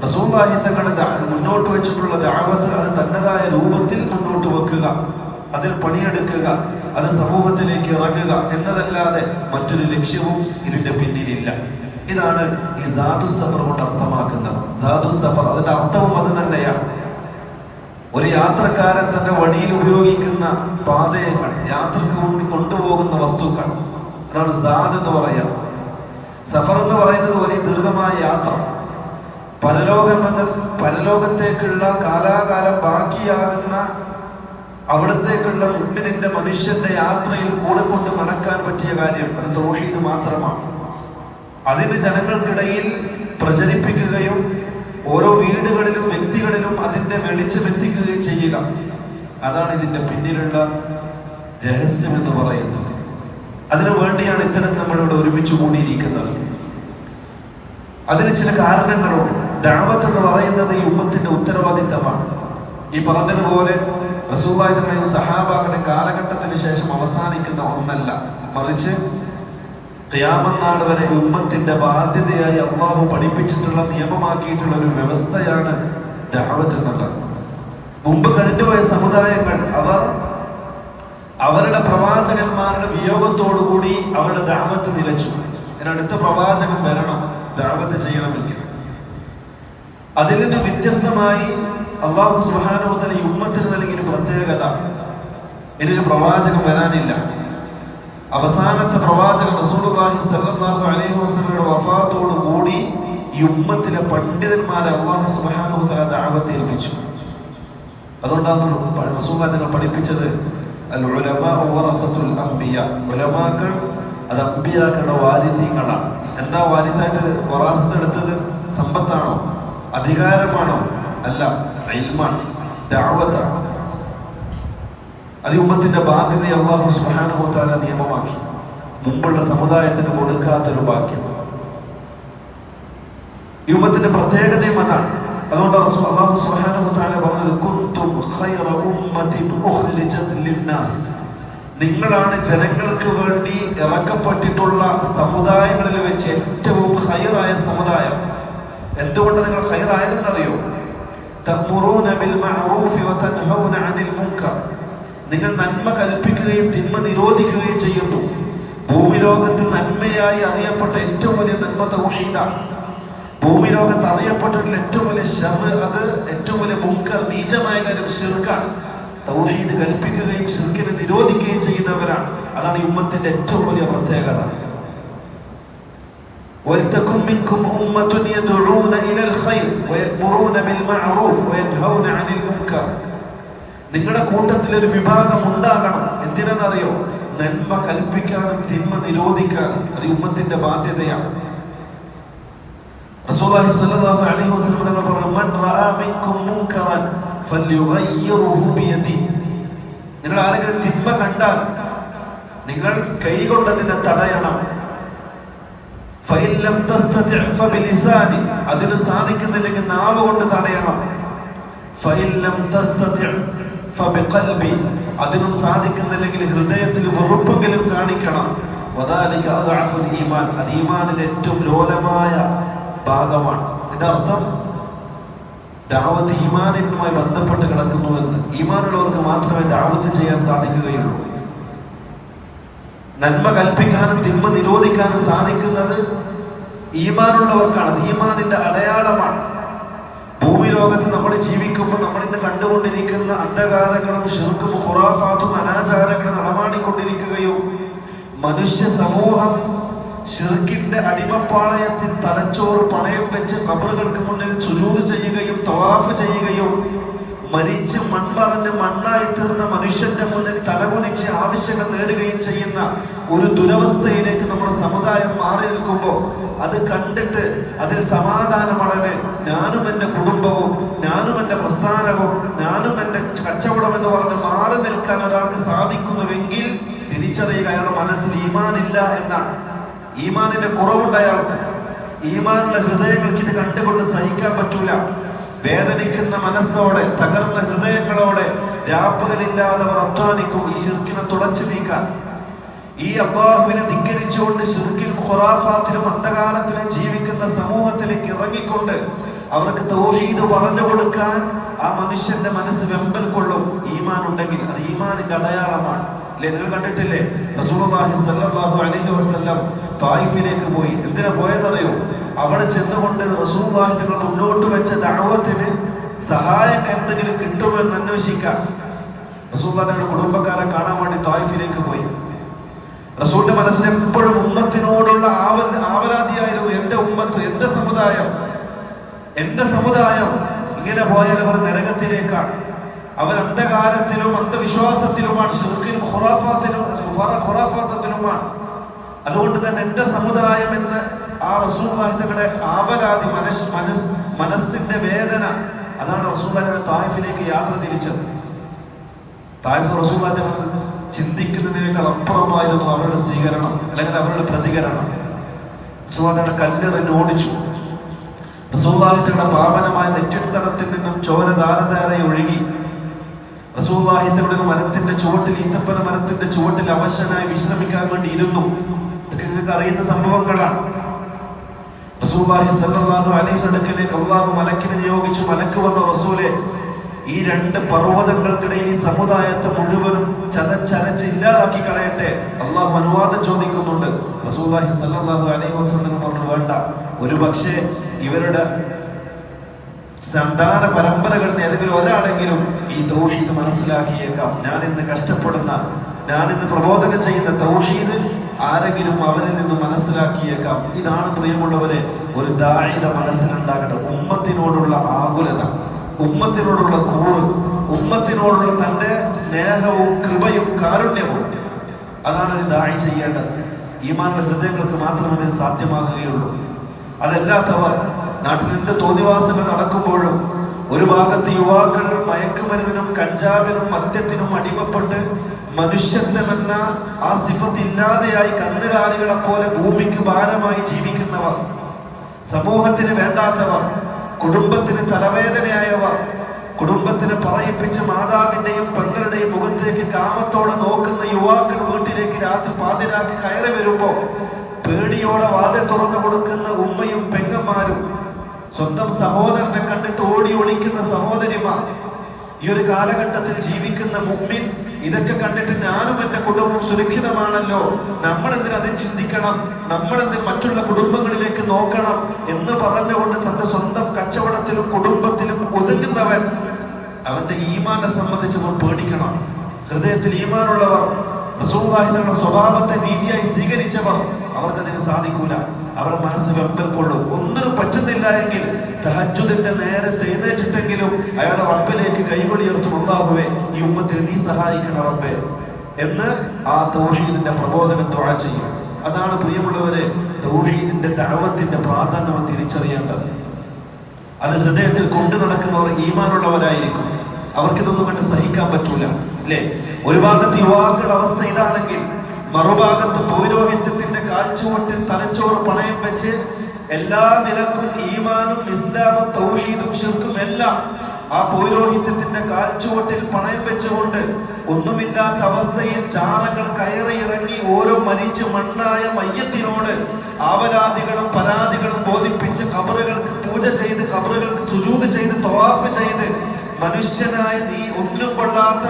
റസൂലുള്ളാഹി തങ്ങൾ മുന്നോട്ട് വെച്ചിട്ടുള്ള ദഅവത്ത് അത് തന്നതായ രൂപത്തിൽ മുന്നോട്ട് വെക്കുക, അതിൽ പണിയെടുക്കുക, അത് സമൂഹത്തിലേക്ക് ഇറങ്ങുക എന്നതല്ലാതെ മറ്റൊരു ലക്ഷ്യവും ഇതിന്റെ പിന്നിലില്ല. ഇതാണ് ഈ സാദുസ് സഫർ കൊണ്ട് അർത്ഥമാക്കുന്നത്. സാദുസ് സഫർ അതിന്റെ അർത്ഥവും അത് തന്നെയാണ്. ഒരു യാത്രക്കാരൻ തന്റെ വഴിയിൽ ഉപയോഗിക്കുന്ന പാതയങ്ങൾ, യാത്രക്ക് വേണ്ടി കൊണ്ടുപോകുന്ന വസ്തുക്കൾ, അതാണ് സാദ് എന്ന് പറയാം. സഫർ എന്ന് പറയുന്നത് വലിയ ദീർഘമായ യാത്ര, പരലോകത്തേക്കുള്ള കാലാകാലം ബാക്കിയാകുന്ന അവിടത്തേക്കുള്ള മുഅ്മിനിന്റെ മനുഷ്യന്റെ യാത്രയിൽ കൂടെ കൊണ്ട് നടക്കാൻ പറ്റിയ കാര്യം അത് തൗഹീദ് മാത്രമാണ്. അതിന് ജനങ്ങൾക്കിടയിൽ പ്രചരിപ്പിക്കുകയും ഓരോ വീടുകളിലും വ്യക്തികളിലും അതിന്റെ വെളിച്ചമെത്തിക്കുകയും ചെയ്യുക. അതാണ് ഇതിന്റെ പിന്നിലുള്ള രഹസ്യം എന്ന് പറയുന്നത്. അതിനു വേണ്ടിയാണ് ഇത്തരം നമ്മളിവിടെ ഒരുമിച്ച് കൂടിയിരിക്കുന്നത്. അതിന് ചില കാരണങ്ങളുണ്ട്. ദഅവത്ത് എന്ന് പറയുന്നത് ഈ ഉമ്മത്തിന്റെ ഉത്തരവാദിത്തമാണ്. ഈ പറഞ്ഞതുപോലെ റസൂലുള്ളാഹിയുടെയും സഹാബാക്കളുടെ കാലഘട്ടത്തിന് ശേഷം അവസാനിക്കുന്ന ഒന്നല്ല, മറിച്ച് ഖിയാമത്ത് നാൾ വരെ ഉമ്മത്തിന്റെ ബാധ്യതയായി അള്ളാഹു പഠിപ്പിച്ചിട്ടുള്ള നിയമമാക്കിയിട്ടുള്ള ഒരു വ്യവസ്ഥയാണ് ദഅവത്ത് എന്നുള്ളത്. മുമ്പ് കഴിഞ്ഞുപോയ സമുദായങ്ങൾ അവരുടെ പ്രവാചകന്മാരുടെ വിയോഗത്തോടുകൂടി അവരുടെ ദഅവത്ത് നിലച്ചു. അടുത്ത പ്രവാചകൻ വരണം ദഅവത്ത് ചെയ്യണമെങ്കിൽ. അതിൽ നിന്ന് വ്യത്യസ്തമായി അല്ലാഹു സുബ്ഹാനഹു വ തആല ഈ ഉമ്മത്തിന് നൽകിയ പ്രത്യേകത, ഇനിയൊരു പ്രവാചകൻ വരാനില്ല. അവസാനത്തെ പ്രവാചകൻ റസൂലുള്ളാഹി സ്വല്ലല്ലാഹു അലൈഹി വസല്ലമയുടെ വഫാത്തോടു കൂടി ഈ ഉമ്മത്തിലെ പണ്ഡിതന്മാരെ അല്ലാഹു സുബ്ഹാനഹു വ തആല ദഅവത്ത് ഏൽപ്പിച്ചു. അതുകൊണ്ടാണ് റസൂലുള്ളാഹി തങ്ങൾ പഠിപ്പിച്ചത് അൽ ഉലമാഉ വറസത്തുൽ അംബിയ. ഉലമാക്കൾ അത് അംബിയാക്കളുടെ വാരിഥ്യങ്ങളാണ്. എന്താ വാരിസായിട്ട് വറാസത്ത് എടുത്തത്? സമ്പത്താണോ? അധികാരമാണോ? അല്ല, ഇൽമാണ്, ദഅവത്താണ്. അത് ഉമ്മത്തിന്റെ ബാധ്യതയെ അല്ലാഹു സുബ്ഹാനഹു വ തആല നിയമമാക്കി. മുമ്പുള്ള സമുദായത്തിന് കൊടുക്കാത്തൊരു ഭാഗ്യം. ഈ ഉമ്മത്തിന്റെ പ്രത്യേകതയും അതാണ്. അതുകൊണ്ട് അല്ലാഹു സുബ്ഹാനഹു വ തആല പറഞ്ഞത് കുൻതും ഖൈറ ഉമ്മത്തിൻ ഉഖ്രിജത് ലിന്നാസ്. നിങ്ങളാണ് ജനങ്ങൾക്ക് വേണ്ടി ഇറക്കപ്പെട്ടിട്ടുള്ള സമുദായങ്ങളിൽ വെച്ച് ഏറ്റവും ഖൈറായ സമുദായം. എന്തുകൊണ്ട് നിങ്ങൾ ഖൈറായതെന്നറിയോ? തഅ്മുറൂന ബിൽ മഅറൂഫി വതൻഹൗന അനിൽ മുൻകർ. നിങ്ങൾ നന്മ കൽപ്പിക്കുകയും തിന്മ നിരോധിക്കുകയും ചെയ്യുന്നു. ഭൂമി ലോകത്ത് നന്മയായി അറിയപ്പെട്ട ഏറ്റവും വലിയ നന്മ തൗഹീദാണ്. ഭൂമി ലോകത്ത് അറിയപ്പെട്ടിട്ടുള്ള ഏറ്റവും വലിയ ശർറ്, അത് ഏറ്റവും വലിയ മുൻകർ, നീചമായ കാര്യം ശിർക്കാണ്. തൗഹീദ് കൽപ്പിക്കുകയും ശിർക്കിനെ നിരോധിക്കുകയും ചെയ്യുന്നവരാണ്. അതാണ് ഈ ഉമ്മത്തിന്റെ ഏറ്റവും വലിയ പ്രത്യേകത. വൽതകും മിൻകും ഉമ്മത്തുൻ യദ്ഊന ഇലൽ ഖൈർ വയഅ്മുറൂന ബിൽ മഅറൂഫ് വയൻഹൗന അനിൽ മുൻകർ. നിങ്ങളുടെ കൂട്ടത്തിൽ ഒരു വിഭാഗം ഉണ്ടാകണം. എന്തിനെന്നറിയോ? നന്മ കൽപ്പിക്കാനും തിന്മ നിരോധിക്കാനും. അത് ഉമ്മത്തിന്റെ ബാധ്യതയാണ്. റസൂലുള്ളാഹി സ്വല്ലല്ലാഹു അലൈഹി വസല്ലം പറഞ്ഞു, മൻ റആ മിൻകും മുൻകറൻ ഫല്യുഗയ്യിറുഹു ബിയദി. നിങ്ങൾ ആരെങ്കിലും തിന്മ കണ്ടാൽ നിങ്ങൾ കൈകൊണ്ട് അതിനെ തടയണം. ഫഇൻ ലം തസ്തതി' ഫബിലിസാനി. അതിന് സാധിക്കുന്നില്ലെങ്കിൽ നാവ് കൊണ്ട് തടയണം. ഫഇൻ ലം തസ്തതി' ഫബിഖൽബി. അതിനും സാധിക്കുന്നില്ലെങ്കിൽ ഹൃദയത്തിൽ വെറുപ്പെങ്കിലും കാണിക്കണം. വദാലിക അദ്അഫുൽ ഈമാൻ. അത് ഈമാനിന്റെ ഏറ്റവും ലോലമായ ഭാഗമാണ്. ഇതിന്റെ അർത്ഥം ദഅവത്ത് ഈമാനുമായി ബന്ധപ്പെട്ട് കിടക്കുന്നു എന്ന്. ഈമാനുള്ളവർക്ക് മാത്രമേ ദഅവത്ത് ചെയ്യാൻ സാധിക്കുകയുള്ളൂ. നന്മ കൽപ്പിക്കാനും തിന്മ നിരോധിക്കാനും സാധിക്കുന്നത് ഈമാനുള്ളവർക്കാണ്. അത് ഈമാനിന്റെ അടയാളമാണ്. ഭൂമി ലോകത്ത് നമ്മൾ ജീവിക്കുമ്പോൾ നമ്മൾ ഇന്ന് കണ്ടുകൊണ്ടിരിക്കുന്ന അന്ധകാരങ്ങളും ശിർക്കും ഖുറാഫാത്തും അനാചാരങ്ങളും നടമാടിക്കൊണ്ടിരിക്കുകയും മനുഷ്യ സമൂഹം ശിർക്കിന്റെ അടിമപ്പാളയത്തിൽ തലച്ചോറ് പണയം വെച്ച് ഖബറുകൾക്ക് മുന്നിൽ സുജൂദ് ചെയ്യുകയും തവാഫ് ചെയ്യുകയും മരിച്ച് മൺമറഞ്ഞ് മണ്ണായി തീർന്ന മനുഷ്യന്റെ മുന്നിൽ തലകുനിച്ച് ആവശ്യങ്ങൾ നേടുകയും ചെയ്യുന്ന ഒരു ദുരവസ്ഥയിലേക്ക് നമ്മുടെ സമുദായം മാറി നിൽക്കുമ്പോൾ അത് കണ്ടിട്ട് അതിൽ സമാധാനമടന് ഞാനും എൻ്റെ കുടുംബവും ഞാനും എൻ്റെ പ്രസ്ഥാനവും ഞാനും എൻ്റെ കച്ചവടം എന്ന് പറഞ്ഞ് മാറി നിൽക്കാൻ ഒരാൾക്ക് സാധിക്കുന്നുവെങ്കിൽ തിരിച്ചറിയുക അയാളുടെ മനസ്സിൽ ഈമാനില്ല എന്നാണ്. ഈമാനിന്റെ കുറവുണ്ട് അയാൾക്ക്. ഈമാനുള്ള ഹൃദയങ്ങൾക്ക് ഇത് കണ്ടുകൊണ്ട് സഹിക്കാൻ പറ്റൂല. വേദനിക്കുന്ന മനസ്സോടെ തകർന്ന ഹൃദയങ്ങളോടെ രാപ്പകലില്ലാതെ അവർ അധ്വാനിക്കും ഈ ശിർക്കിനെ തുടച്ചു നീക്കാൻ. ഈ അല്ലാഹുവിനെ ധിക്കരിച്ചുകൊണ്ട് ശിർക്കിലും ഖുറാഫാത്തിലും അന്ധകാരത്തിലും ജീവിക്കുന്ന സമൂഹത്തിലേക്ക് ഇറങ്ങിക്കൊണ്ട് അവർക്ക് തൗഹീദ് പറഞ്ഞു കൊടുക്കാൻ ആ മനുഷ്യന്റെ മനസ്സ് വെമ്പൽ കൊള്ളും. ഈമാൻ ഉണ്ടെങ്കിൽ അത് ഈമാനിന്റെ അടയാളമാണ്. അല്ലെ, നിങ്ങൾ കണ്ടിട്ടില്ലേ? റസൂലുള്ളാഹി സ്വല്ലല്ലാഹു അലൈഹി വസല്ലം തായിഫിലേക്ക് പോയി. എന്തിനാ പോയെന്നറിയോ? അവിടെ ചെന്നുകൊണ്ട് റസൂലുള്ളാഹി തങ്ങൾ മുന്നോട്ട് വെച്ച ദഅവത്തിന് സഹായം എന്തെങ്കിലും കിട്ടുമെന്ന് അന്വേഷിക്കാൻ റസൂലുള്ളാഹി തങ്ങളുടെ കുടുംബക്കാരെ കാണാൻ വേണ്ടി തായിഫിലേക്ക് പോയി. റസൂലിന്റെ മനസ്സിൽ എപ്പോഴും ഉമ്മത്തിനോടുള്ള ആവലാതിയായിരുന്നു. എന്റെ ഉമ്മത്ത്, എന്റെ സമുദായം, എന്റെ സമുദായം ഇങ്ങനെ പോയാൽ അവർ നരകത്തിലേക്കാണ്. അവർ അന്ധകാരത്തിലും അന്ധവിശ്വാസത്തിലുമാണ്, ശിർക്കിലും ഖുറാഫാത്തിലുമാണ്. അതുകൊണ്ട് തന്നെ എന്റെ സമുദായം എന്ന് ആ റസൂലുള്ളാഹി തങ്ങളുടെ ആവലാതി, മനസ്സിന്റെ വേദന, അതാണ് റസൂലുള്ളാഹി തായിഫിലേക്ക് യാത്ര തിരിച്ചത്. തായിഫ് റസൂലുള്ളാഹി തങ്ങൾ ചിന്തിക്കുന്നതിനേക്കാൾ അപ്പുറമായിരുന്നു അവരുടെ സ്വീകരണം, അല്ലെങ്കിൽ അവരുടെ പ്രതികരണം. റസൂലുള്ളാഹിയുടെ കല്ലെറിഞ്ഞ് ഓടിച്ചു. റസൂലുള്ളാഹി തങ്ങളുടെ പാവനമായ നെറ്റിത്തടത്തിൽ നിന്നും ചോര ധാരധാരയെ ഒഴുകി. റസൂലുള്ളാഹി തങ്ങളുടെ മരത്തിന്റെ ചുവട്ടിൽ, ഈത്തപ്പന മരത്തിന്റെ ചുവട്ടിൽ അവശനായി വിശ്രമിക്കാൻ വേണ്ടി ഇരുന്നു. ഇതൊക്കെ നിങ്ങൾക്ക് അറിയുന്ന സംഭവങ്ങളാണ്. റസൂലുള്ളാഹി സ്വല്ലല്ലാഹു അലൈഹി വസല്ലമയിലേക്ക് അല്ലാഹു മലക്കിനെ നിയോഗിച്ചു. മലക്ക് വന്ന റസൂലേ, ഈ രണ്ട് പർവ്വതങ്ങൾക്കിടയിൽ ഈ സമുദായത്തെ മുഴുവനും ചതച്ചരച്ച് ഇല്ലാതാക്കി കളയട്ടെ. അള്ളാഹു അനുവാദം ചോദിക്കുന്നുണ്ട്. റസൂലുള്ളാഹി സ്വല്ലല്ലാഹു അലൈഹി വസല്ലം പറഞ്ഞു, വേണ്ട, ഒരു പക്ഷേ ഇവരുടെ സന്താന പരമ്പരകളിൽ ഏതെങ്കിലും ഒരാളെങ്കിലും ഈ തൗഹീദ് മനസ്സിലാക്കിയേക്കാം. ഞാനിന്ന് കഷ്ടപ്പെടുന്ന, ഞാനിന്ന് പ്രബോധനം ചെയ്യുന്ന തൗഹീദ് ആരെങ്കിലും അവരിൽ നിന്ന് മനസ്സിലാക്കിയേക്കാം. ഇതാണ് പ്രിയമുള്ളവരെ ഒരു ദാഇയുടെ മനസ്സിലുണ്ടാകേണ്ടത്. ഉമ്മത്തിനോടുള്ള ആകുലത, ഉമ്മത്തിനോടുള്ള കൂറ്, ഉമ്മത്തിനോടുള്ള തന്റെ സ്നേഹവും കൃപയും കാരുണ്യവും, അതാണ് ഒരു ദാഇ ചെയ്യേണ്ടത്. ഈമാനുള്ള ഹൃദയങ്ങൾക്ക് മാത്രമേ അതിന് സാധ്യമാകുകയുള്ളൂ. അതല്ലാത്തവർ നാട്ടിൽ എന്ത് തോന്നിവാസങ്ങൾ നടക്കുമ്പോഴും ഒരു ഭാഗത്ത് യുവാക്കൾ മയക്കുമരുന്നിനും കഞ്ചാവിനും മദ്യത്തിനും അടിമപ്പെട്ട് മനുഷ്യത്വമെന്ന ആ സിഫത്ത് ഇല്ലാതെയായി കന്നുകാലികളെ പോലെ ഭൂമിക്ക് ഭാരമായി ജീവിക്കുന്നവർ, സമൂഹത്തിന് വേണ്ടാത്തവർ, കുടുംബത്തിന് തലവേദനയായവർ, കുടുംബത്തിനെ പറയിപ്പിച്ച് മാതാവിന്റെയും പെങ്ങളുടെയും മുഖത്തേക്ക് കാമത്തോടെ നോക്കുന്ന യുവാക്കൾ വീട്ടിലേക്ക് രാത്രി പാതിരാക്കി കയറി വരുമ്പോ പേടിയോടെ വാതിൽ തുറന്നു കൊടുക്കുന്ന ഉമ്മയും പെങ്ങന്മാരും, സ്വന്തം സഹോദരനെ കണ്ടിട്ട് ഓടി ഒളിക്കുന്ന സഹോദരിമാർ, ഈ ഒരു കാലഘട്ടത്തിൽ ജീവിക്കുന്ന മുഅ്മിൻ ഇതൊക്കെ കണ്ടിട്ട് ഞാനും എന്റെ കുടുംബം സുരക്ഷിതമാണല്ലോ, നമ്മളെന്തിന് അതിൽ ചിന്തിക്കണം, നമ്മളെന്തിന് മറ്റുള്ള കുടുംബങ്ങളിലേക്ക് നോക്കണം എന്ന് പറഞ്ഞുകൊണ്ട് തന്റെ സ്വന്തം കച്ചവടത്തിലും കുടുംബത്തിലും ഒതുങ്ങുന്നവൻ അവന്റെ ഈമാനെ സംബന്ധിച്ച് പേടിക്കണം. ഹൃദയത്തിൽ ഈമാനുള്ളവർ, റസൂലുള്ളാഹിയുടെ സ്വഭാവത്തെ രീതിയായി സ്വീകരിച്ചവർ, അവർക്കതിന് സാധിക്കൂല. അവരുടെ മനസ്സ് വെമ്പൽ കൊള്ളും. ഒന്നിനും പറ്റുന്നില്ല എങ്കിൽ തഹജ്ജുദിന്റെ നേരത്തെ എഴുന്നേറ്റിട്ടെങ്കിലും അയാളുടെ റബ്ബിലേക്ക് കൈകൊടിയെടുത്തും അല്ലാഹുവേ ഈ ഉമ്മത്തിൽ നീ സഹായിക്കണം റബ്ബേ എന്ന് ആ തൗഹീദിന്റെ പ്രബോധനം ദുആ ചെയ്യും. അതാണ് പ്രിയമുള്ളവരെ തൗഹീദിന്റെ ദഅവത്തിന്റെ പ്രാധാന്യം തിരിച്ചറിയേണ്ടത്. അത് ഹൃദയത്തിൽ കൊണ്ടു നടക്കുന്നവർ ഈമാനുള്ളവരായിരിക്കും. അവർക്കിതൊന്നും കണ്ട് സഹിക്കാൻ പറ്റൂല, അല്ലേ? ഒരു ഭാഗത്ത് യുവാക്കളുടെ അവസ്ഥ ഇതാണെങ്കിൽ മറുഭാഗത്ത് പൗരോഹിത്യത്തിന്റെ കാൽച്ചുവട്ടിൽ തലച്ചോറ് പണയം വെച്ച് എല്ലാ നിലക്കും ഈമാനും ഇസ്ലാമും തൗഹീദും ശിർക്കും എല്ലാം ആ പൗരോഹിത്യത്തിന്റെ കാൽച്ചുവട്ടിൽ പണയം വെച്ചുകൊണ്ട് ഒന്നുമില്ലാത്ത അവസ്ഥയിൽ ചാറങ്ങൾ കയറി ഇറങ്ങി ഓരോ മരിച്ച് മണ്ണായ മയ്യത്തിനോട് ആവലാദികളും പരാതികളും ബോധിപ്പിച്ച് ഖബറുകൾക്ക് പൂജ ചെയ്ത് ഖബറുകൾക്ക് സുജൂദ് ചെയ്ത് തവാഫ് ചെയ്ത് മനുഷ്യനായ നീ ഒന്നിനും കൊള്ളാത്ത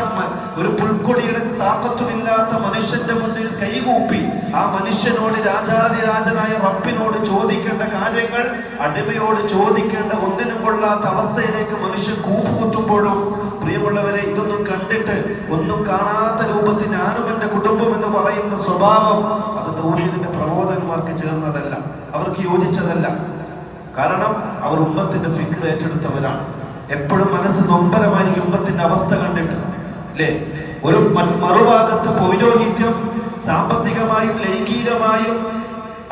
ഒരു പുൽക്കൊടിയുടെ താക്കത്തുമില്ലാത്ത മനുഷ്യന്റെ മുന്നിൽ കൈകൂപ്പി ആ മനുഷ്യനോട് രാജാതിരാജനായ റബ്ബിനോട് ചോദിക്കേണ്ട കാര്യങ്ങൾ അടിമയോട് ചോദിക്കേണ്ട ഒന്നിനും കൊള്ളാത്ത അവസ്ഥയിലേക്ക് മനുഷ്യൻ കൂപ്പുകുത്തുമ്പോഴും പ്രിയമുള്ളവരെ ഇതൊന്നും കണ്ടിട്ട് ഒന്നും കാണാത്ത രൂപത്തിൽ ഞാനും എന്റെ കുടുംബം എന്ന് പറയുന്ന സ്വഭാവം അത് തൗഹീദിന്റെ പ്രബോധകന്മാർക്ക് ചേർന്നതല്ല, അവർക്ക് യോജിച്ചതല്ല. കാരണം അവർ ഉമ്മത്തിന്റെ ഫിക്ർ ഏറ്റെടുത്തവരാണ്. എപ്പോഴും മനസ്സ് നൊമ്പരമായിരിക്കും ഉമ്മത്തിന്റെ അവസ്ഥ കണ്ടിട്ട്, അല്ലേ? ഒരു മറുഭാഗത്ത് പൗരോഹിത്യം സാമ്പത്തികമായും ലൈംഗികമായും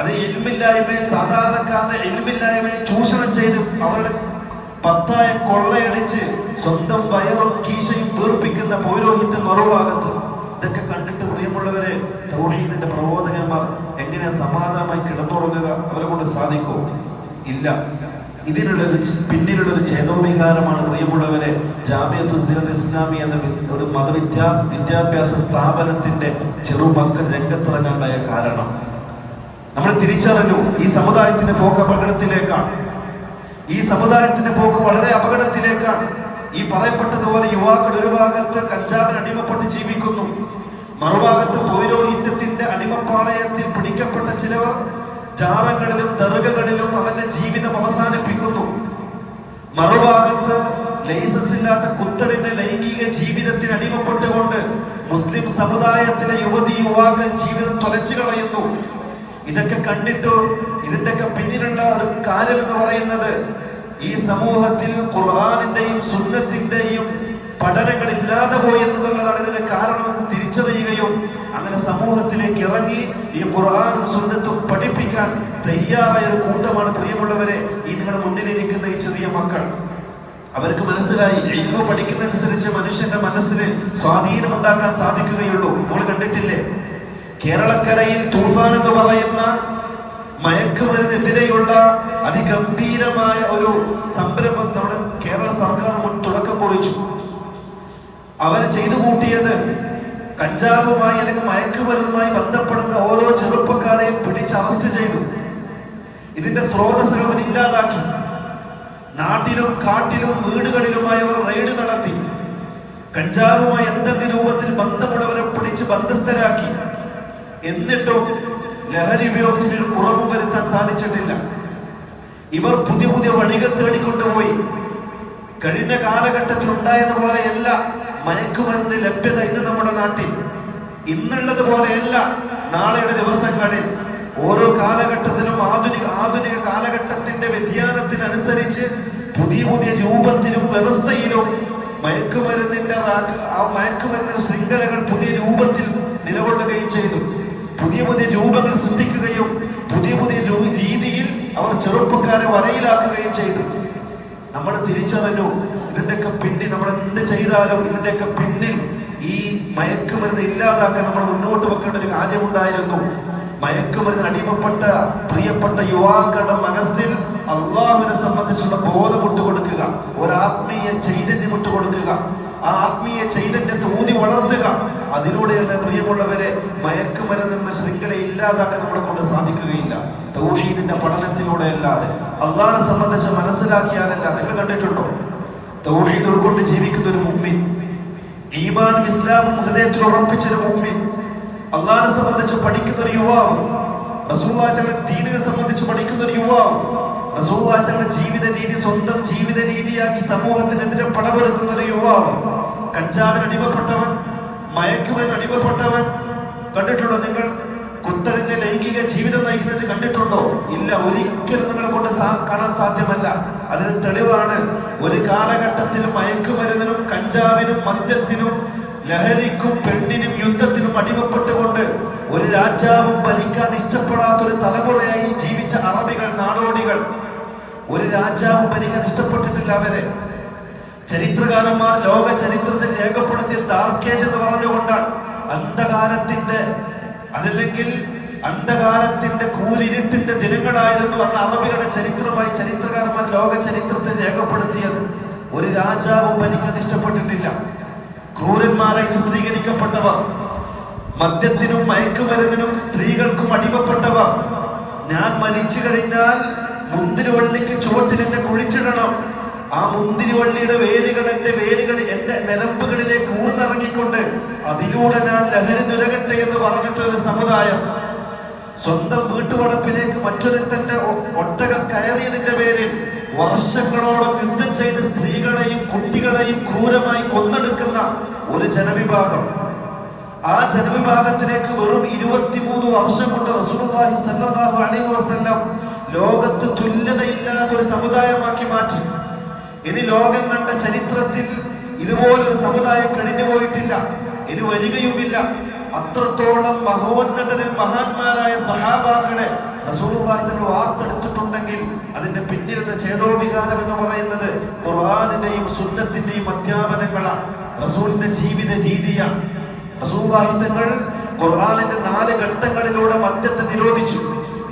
അത് ഇൽമില്ലായ്മയെ, സാധാരണക്കാരുടെ ഇൽമില്ലായ്മയെ ചൂഷണം ചെയ്ത് അവരുടെ പത്തായം കൊള്ളയടിച്ച് സ്വന്തം വയറും കീശയും വീർപ്പിക്കുന്ന പൗരോഹിത്യം മറുഭാഗത്ത്. ഇതൊക്കെ കണ്ടിട്ട് പ്രിയമുള്ളവരെ തൗഹീദിന്റെ പ്രബോധകന്മാർ എങ്ങനെ സമാധാനമായി കിടന്നുറങ്ങുക? അവരെ കൊണ്ട് സാധിക്കോ? ഇല്ല. ഇതിനുള്ളൊരു പിന്നിലുള്ളൊരു ചേതോവികാരമാണ് പ്രിയമുള്ളവരെ ജാമിഅത്തുൽ ഇസ്ലാമി എന്ന ഒരു വിദ്യാഭ്യാസ സ്ഥാപനത്തിന്റെ ചെറുമക്കൾ രംഗത്തിറങ്ങാണ്ടായ കാരണം. നമ്മൾ തിരിച്ചറിഞ്ഞു ഈ സമുദായത്തിന്റെ പോക്ക് അപകടത്തിലേക്കാണ്. ഈ സമുദായത്തിന്റെ പോക്ക് വളരെ അപകടത്തിലേക്കാണ്. ഈ പറയപ്പെട്ടതുപോലെ യുവാക്കൾ ഒരു ഭാഗത്ത് കഞ്ചാവിന് അടിമപ്പെട്ട് ജീവിക്കുന്നു, മറുഭാഗത്ത് പൗരോഹിത്യത്തിന്റെ അടിമപ്പാളയത്തിൽ പിടിക്കപ്പെട്ട ചിലവർ ജാറങ്ങളിലും ദർഗകളിലും അവന്റെ ജീവിതം അവസാനിപ്പിക്കുന്നു. മറുഭാഗത്ത് ലൈസൻസ് ഇല്ലാത്ത കുത്തടിന്റെ ലൈംഗിക ജീവിതത്തിന് അടിമപ്പെട്ടുകൊണ്ട് മുസ്ലിം സമുദായത്തിലെ യുവതി യുവാക്കൾ ജീവിതം തൊലച്ചു കളയുന്നു. ഇതൊക്കെ കണ്ടിട്ടോ ഇതിന്റെയൊക്കെ പിന്നിലുള്ള ഒരു കാര്യം എന്ന് പറയുന്നത് ഈ സമൂഹത്തിൽ ഖുർആനിന്റെയും സുന്നത്തിന്റെയും പഠനങ്ങൾ ഇല്ലാതെ പോയി എന്നുള്ളതാണ് ഇതിന്റെ കാരണമെന്ന് തിരിച്ചറിയുകയും അങ്ങനെ സമൂഹത്തിലേക്ക് ഇറങ്ങി ഈ ഖുർആനും സുന്നത്തും പഠിപ്പിക്കാൻ തയ്യാറായ ഒരു കൂട്ടമാണ് പ്രിയമുള്ളവരെ ഈ നിങ്ങളുടെ മുന്നിലിരിക്കുന്ന ഈ ചെറിയ മക്കൾ. അവർക്ക് മനസ്സിലായി ഇൽമു പഠിക്കുന്നതനുസരിച്ച് മനുഷ്യന്റെ മനസ്സിൽ സ്വാധീനം ഉണ്ടാക്കാൻ സാധിക്കുകയുള്ളൂ. നമ്മൾ കണ്ടിട്ടില്ലേ കേരളക്കരയിൽ തൂഫാൻ എന്ന് പറയുന്ന മയക്കുമരുന്നെതിരെയുള്ള അതിഗംഭീരമായ ഒരു സംരംഭം നമ്മുടെ കേരള സർക്കാർ തുടക്കം കുറിച്ചു. അവർ ചെയ്തു കൂട്ടിയത് കഞ്ചാവുമായി അല്ലെങ്കിൽ മയക്കുമരുന്നുമായി ബന്ധപ്പെടുന്ന ഓരോ ചെറുപ്പക്കാരെയും പിടിച്ച് അറസ്റ്റ് ചെയ്തു. ഇതിന്റെ സ്രോതസ്സുകൾ അവർ ഇല്ലാതാക്കി. നാട്ടിലും കാട്ടിലും വീടുകളിലുമായി അവർ റെയ്ഡ് നടത്തി. കഞ്ചാവുമായി എന്തെങ്കിലും രൂപത്തിൽ ബന്ധമുള്ളവരെ പിടിച്ച് ബന്ധസ്ഥരാക്കി. എന്നിട്ടും ലഹരി ഉപയോഗത്തിന് ഒരു കുറവും വരുത്താൻ സാധിച്ചിട്ടില്ല. ഇവർ പുതിയ പുതിയ വഴികൾ തേടിക്കൊണ്ടുപോയി. കഴിഞ്ഞ കാലഘട്ടത്തിൽ ഉണ്ടായതുപോലെയല്ല മയക്കുമരുന്നിന്റെ ലഭ്യത ഇന്ന് നമ്മുടെ നാട്ടിൽ. ഇന്നുള്ളത് പോലെയല്ല നാളെയുടെ ദിവസങ്ങളിൽ. ഓരോ കാലഘട്ടത്തിലും ആധുനിക കാലഘട്ടത്തിന്റെ വ്യതിയാനത്തിനനുസരിച്ച് പുതിയ പുതിയ രൂപത്തിലും വ്യവസ്ഥയിലും മയക്കുമരുന്നിന്റെ ശൃംഖലകൾ പുതിയ രൂപത്തിൽ നിലകൊള്ളുകയും ചെയ്തു. പുതിയ പുതിയ രൂപങ്ങൾ സൃഷ്ടിക്കുകയും പുതിയ പുതിയ രീതിയിൽ അവർ ചെറുപ്പക്കാരെ വലയിലാക്കുകയും ചെയ്തു. നമ്മൾ തിരിച്ചറിഞ്ഞു ഇതിന്റെയൊക്കെ പിന്നിൽ നമ്മൾ എന്ത് ചെയ്താലും ഇതിന്റെയൊക്കെ പിന്നിൽ ഈ മയക്കുമരുന്ന് ഇല്ലാതാക്കാൻ നമ്മൾ മുന്നോട്ട് വെക്കേണ്ട ഒരു കാര്യമുണ്ടായിരുന്നു. മയക്കുമരുന്നിന് അടിമപ്പെട്ട പ്രിയപ്പെട്ട യുവാക്കളുടെ മനസ്സിൽ അള്ളാഹുവിനെ സംബന്ധിച്ചുള്ള ബോധം കൊടുക്കുക, ഒരാത്മീയ ചൈതന്യം കൊടുക്കുക, ആ ആത്മീയ ചൈതന്യത്തെ ഊതി വളർത്തുക. അതിലൂടെയുള്ള പ്രിയമുള്ളവരെ മയക്കുമരുന്നെന്ന ശൃംഖല ഇല്ലാതാക്കാൻ നമ്മളെ കൊണ്ട് സാധിക്കുകയില്ല. തൗഹീദിന്റെ പഠനത്തിലൂടെ അല്ലാതെ, അള്ളാഹിനെ സംബന്ധിച്ച് മനസ്സിലാക്കിയാലല്ല. നിങ്ങൾ കണ്ടിട്ടുണ്ടോ തൗഹീദ് ഉൾക്കൊണ്ട് ജീവിക്കുന്ന ഒരു മുഅ്മിൻ, ഈമാനും ഇസ്ലാമും ഹൃദയത്തിൽ ഉറപ്പിച്ചൊരു മുഅ്മിൻ, അള്ളാഹിനെ സംബന്ധിച്ച് പഠിക്കുന്ന ഒരു യുവാവ്, റസൂലുള്ളാഹി തങ്ങളുടെ ദീനിനെ സംബന്ധിച്ച് പഠിക്കുന്ന ഒരു യുവാവ്, റസൂലുള്ളാഹി തങ്ങളുടെ ജീവിത രീതി സ്വന്തം ജീവിത രീതിയാക്കി സമൂഹത്തിനെതിരെ പടപെടുത്തുന്ന ഒരു യുവാവ്, കഞ്ചാവിന് അടിമപ്പെട്ടവൻ, മയക്കുമരുന്നിന് അടിമപ്പെട്ടവൻ കണ്ടിട്ടുണ്ടോ നിങ്ങൾ? കുത്തഴിഞ്ഞ ലൈംഗിക ജീവിതം നയിക്കുന്നത് കണ്ടിട്ടുണ്ടോ? ഇല്ല, ഒരിക്കലും നിങ്ങളെ കൊണ്ട് കാണാൻ സാധ്യമല്ല. അതിന് തെളിവാണ് ഒരു കാലഘട്ടത്തിൽ മയക്കുമരുന്നിനും കഞ്ചാവിനും മദ്യത്തിനും ലഹരിക്കും പെണ്ണിനും യുദ്ധത്തിനും അടിമപ്പെട്ടുകൊണ്ട് ഒരു രാജാവും ഭരിക്കാൻ ഇഷ്ടപ്പെടാത്തൊരു തലമുറയായി ജീവിച്ച അറബികൾ, നാടോടികൾ. ഒരു രാജാവും ഭരിക്കാൻ ഇഷ്ടപ്പെട്ടിട്ടില്ല അവരെ. ചരിത്രകാരന്മാർ ലോക ചരിത്രത്തിൽ രേഖപ്പെടുത്തിയ ഡാർക്കേജ് എന്ന് പറഞ്ഞുകൊണ്ടാണ് അന്ധകാരത്തിന്റെ, അതല്ലെങ്കിൽ അന്ധകാരത്തിന്റെ കൂരിരുട്ടിന്റെ ദിനങ്ങളായിരുന്നു അന്ന് അറബികളുടെ ചരിത്രമായി ചരിത്രകാരന്മാർ ലോക ചരിത്രത്തിൽ രേഖപ്പെടുത്തിയത്. ഒരു രാജാവും ഭരിക്കാൻ ഇഷ്ടപ്പെട്ടിട്ടില്ല. ക്രൂരന്മാരായി ചിത്രീകരിക്കപ്പെട്ടവർ, മദ്യത്തിനും മയക്കുമരുന്നിനും സ്ത്രീകൾക്കും അടിമപ്പെട്ടവർ. ഞാൻ മരിച്ചു കഴിഞ്ഞാൽ മുന്തിരിവള്ളിക്ക് ചുവട്ടിൽ എന്നെ കുഴിച്ചിടണം, ആ മുന്തിരിവള്ളിയുടെ വേരുകൾ എന്റെ നരമ്പുകളിലേക്ക് ഊർന്നിറങ്ങിക്കൊണ്ട് അതിലൂടെ ഞാൻ ലഹരി ദുരകട്ടെ എന്ന് പറഞ്ഞിട്ടൊരു സമുദായം. സ്വന്തം വീട്ടുവളപ്പിലേക്ക് മറ്റൊരുത്തന്റെ ഒട്ടകം കയറിയതിന്റെ പേരിൽ വർഷങ്ങളോളം യുദ്ധം ചെയ്ത് സ്ത്രീകളെയും കുട്ടികളെയും ക്രൂരമായി കൊന്നെടുക്കുന്ന ഒരു ജനവിഭാഗം. ആ ജനവിഭാഗത്തിലേക്ക് വെറും 23 വർഷം കൊണ്ട് റസൂലുള്ളാഹി സ്വല്ലല്ലാഹു അലൈഹി വസല്ലം ലോകത്ത് തുല്യതയില്ലാത്തൊരു സമുദായമാക്കി മാറ്റി. ഇനി ലോകം കണ്ട ചരിത്രത്തിൽ ഇതുപോലൊരു സമുദായം കഴിഞ്ഞു പോയിട്ടില്ല, ഇനി വരികയുമില്ല. അത്രത്തോളം മഹോന്നതരിൽ മഹാന്മാരായ സഹാബാക്കളെ റസൂലുള്ളാഹി തങ്ങൾ വാർത്തെടുത്തിട്ടുണ്ടെങ്കിൽ അതിന്റെ പിന്നിലുള്ള ചേതോവികാരം എന്ന് പറയുന്നത് ഖുർആനിന്റെയും സുന്നത്തിന്റെയും അധ്യാപനങ്ങളാണ്, റസൂലിന്റെ ജീവിത രീതിയാണ്. റസൂലുള്ളാഹി തങ്ങൾ ഖുർആനിന്റെ 4 ഘട്ടങ്ങളിലൂടെ മദ്യത്തെ നിരോധിച്ചു,